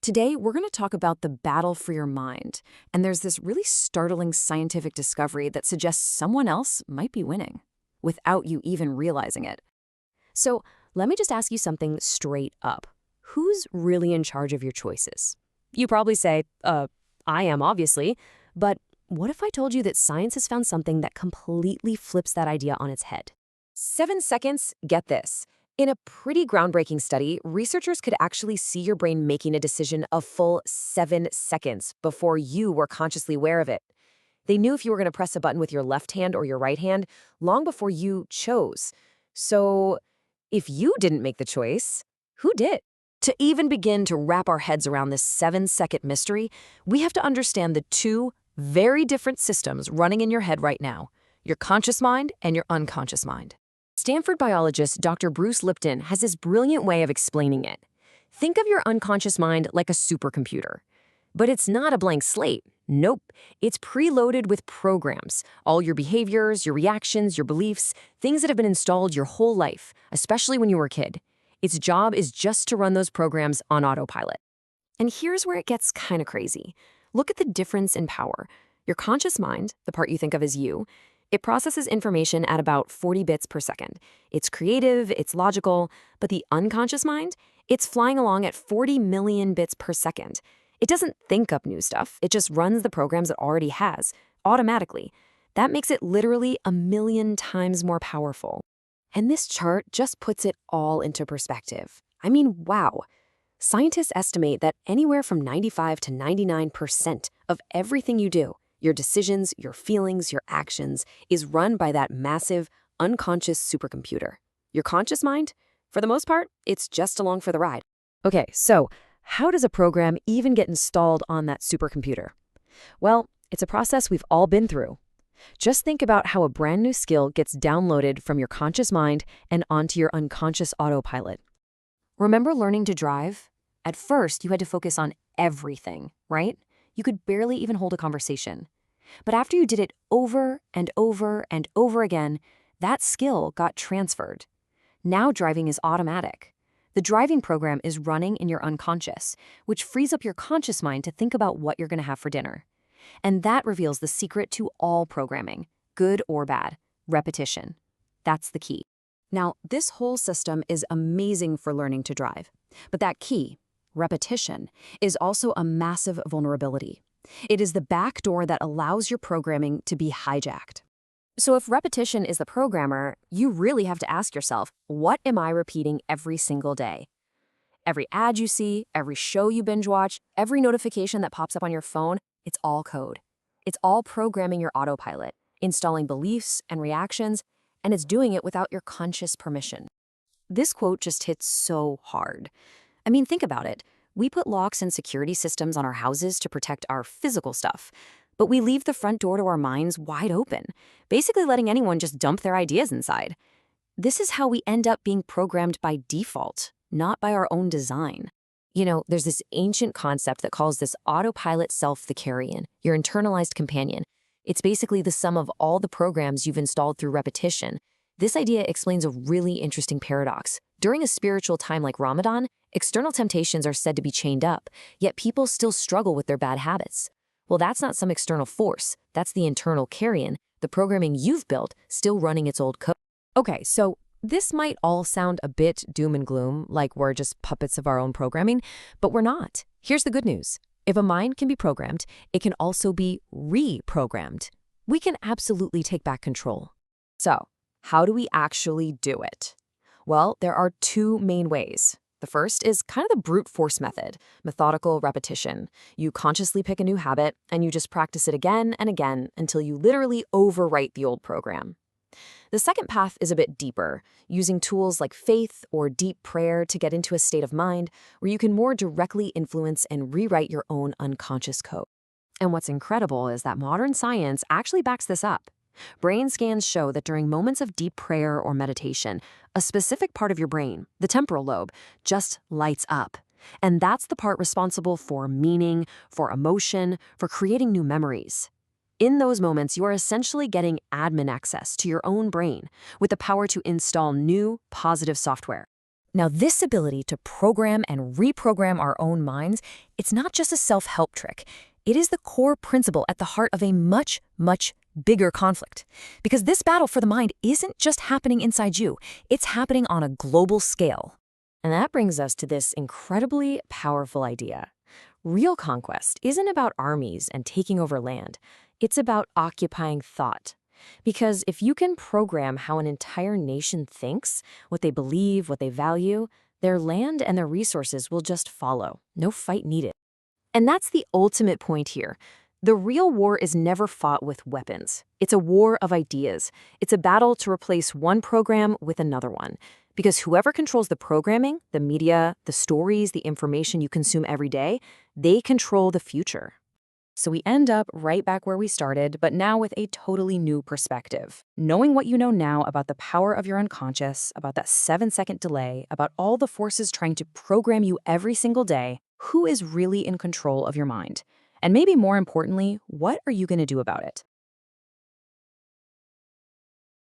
Today, we're going to talk about the battle for your mind. And there's this really startling scientific discovery that suggests someone else might be winning without you even realizing it. So, let me just ask you something straight up. Who's really in charge of your choices? You probably say, I am, obviously. But what if I told you that science has found something that completely flips that idea on its head? 7 seconds, get this. In a pretty groundbreaking study, researchers could actually see your brain making a decision a full 7 seconds before you were consciously aware of it. They knew if you were going to press a button with your left hand or your right hand long before you chose. So, if you didn't make the choice, who did? To even begin to wrap our heads around this 7-second mystery, we have to understand the two very different systems running in your head right now: your conscious mind and your unconscious mind. Stanford biologist Dr. Bruce Lipton has this brilliant way of explaining it. Think of your unconscious mind like a supercomputer. But it's not a blank slate. Nope. It's preloaded with programs, all your behaviors, your reactions, your beliefs, things that have been installed your whole life, especially when you were a kid. Its job is just to run those programs on autopilot. And here's where it gets kind of crazy. Look at the difference in power. Your conscious mind, the part you think of as you, it processes information at about 40 bits per second. It's creative, it's logical, but the unconscious mind, it's flying along at 40 million bits per second. It doesn't think up new stuff, it just runs the programs it already has, automatically. That makes it literally 1,000,000 times more powerful. And this chart just puts it all into perspective. I mean, wow. Scientists estimate that anywhere from 95 to 99% of everything you do, your decisions, your feelings, your actions, is run by that massive, unconscious supercomputer. Your conscious mind? For the most part, it's just along for the ride. Okay, so how does a program even get installed on that supercomputer? Well, it's a process we've all been through. Just think about how a brand new skill gets downloaded from your conscious mind and onto your unconscious autopilot. Remember learning to drive? At first, you had to focus on everything, right? You could barely even hold a conversation. But after you did it over and over and over again, that skill got transferred. Now driving is automatic. The driving program is running in your unconscious, which frees up your conscious mind to think about what you're going to have for dinner. And that reveals the secret to all programming, good or bad: repetition. That's the key. Now, this whole system is amazing for learning to drive. But that key, repetition, is also a massive vulnerability. It is the back door that allows your programming to be hijacked. So if repetition is the programmer, you really have to ask yourself, what am I repeating every single day? Every ad you see, every show you binge watch, every notification that pops up on your phone, it's all code. It's all programming your autopilot, installing beliefs and reactions, and it's doing it without your conscious permission. This quote just hits so hard. I mean, think about it. We put locks and security systems on our houses to protect our physical stuff, but we leave the front door to our minds wide open, basically letting anyone just dump their ideas inside. This is how we end up being programmed by default, not by our own design. You know, there's this ancient concept that calls this autopilot self the carrion, your internalized companion. It's basically the sum of all the programs you've installed through repetition. This idea explains a really interesting paradox. During a spiritual time like Ramadan, external temptations are said to be chained up, yet people still struggle with their bad habits. Well, that's not some external force. That's the internal carrion, the programming you've built, still running its old code. Okay, so this might all sound a bit doom and gloom, like we're just puppets of our own programming, but we're not. Here's the good news. If a mind can be programmed, it can also be reprogrammed. We can absolutely take back control. So, how do we actually do it? Well, there are two main ways. The first is kind of the brute force method, methodical repetition. You consciously pick a new habit, and you just practice it again and again until you literally overwrite the old program. The second path is a bit deeper, using tools like faith or deep prayer to get into a state of mind where you can more directly influence and rewrite your own unconscious code. And what's incredible is that modern science actually backs this up. Brain scans show that during moments of deep prayer or meditation, a specific part of your brain, the temporal lobe, just lights up. And that's the part responsible for meaning, for emotion, for creating new memories. In those moments, you are essentially getting admin access to your own brain with the power to install new, positive software. Now, this ability to program and reprogram our own minds, it's not just a self-help trick. It is the core principle at the heart of a much, much bigger conflict. Because this battle for the mind isn't just happening inside you, it's happening on a global scale. And that brings us to this incredibly powerful idea. Real conquest isn't about armies and taking over land. It's about occupying thought. Because if you can program how an entire nation thinks, what they believe, what they value, their land and their resources will just follow. No fight needed. And that's the ultimate point here. The real war is never fought with weapons. It's a war of ideas. It's a battle to replace one program with another one. Because whoever controls the programming, the media, the stories, the information you consume every day, they control the future. So we end up right back where we started, but now with a totally new perspective. Knowing what you know now about the power of your unconscious, about that 7-second delay, about all the forces trying to program you every single day, who is really in control of your mind? And maybe more importantly, what are you going to do about it?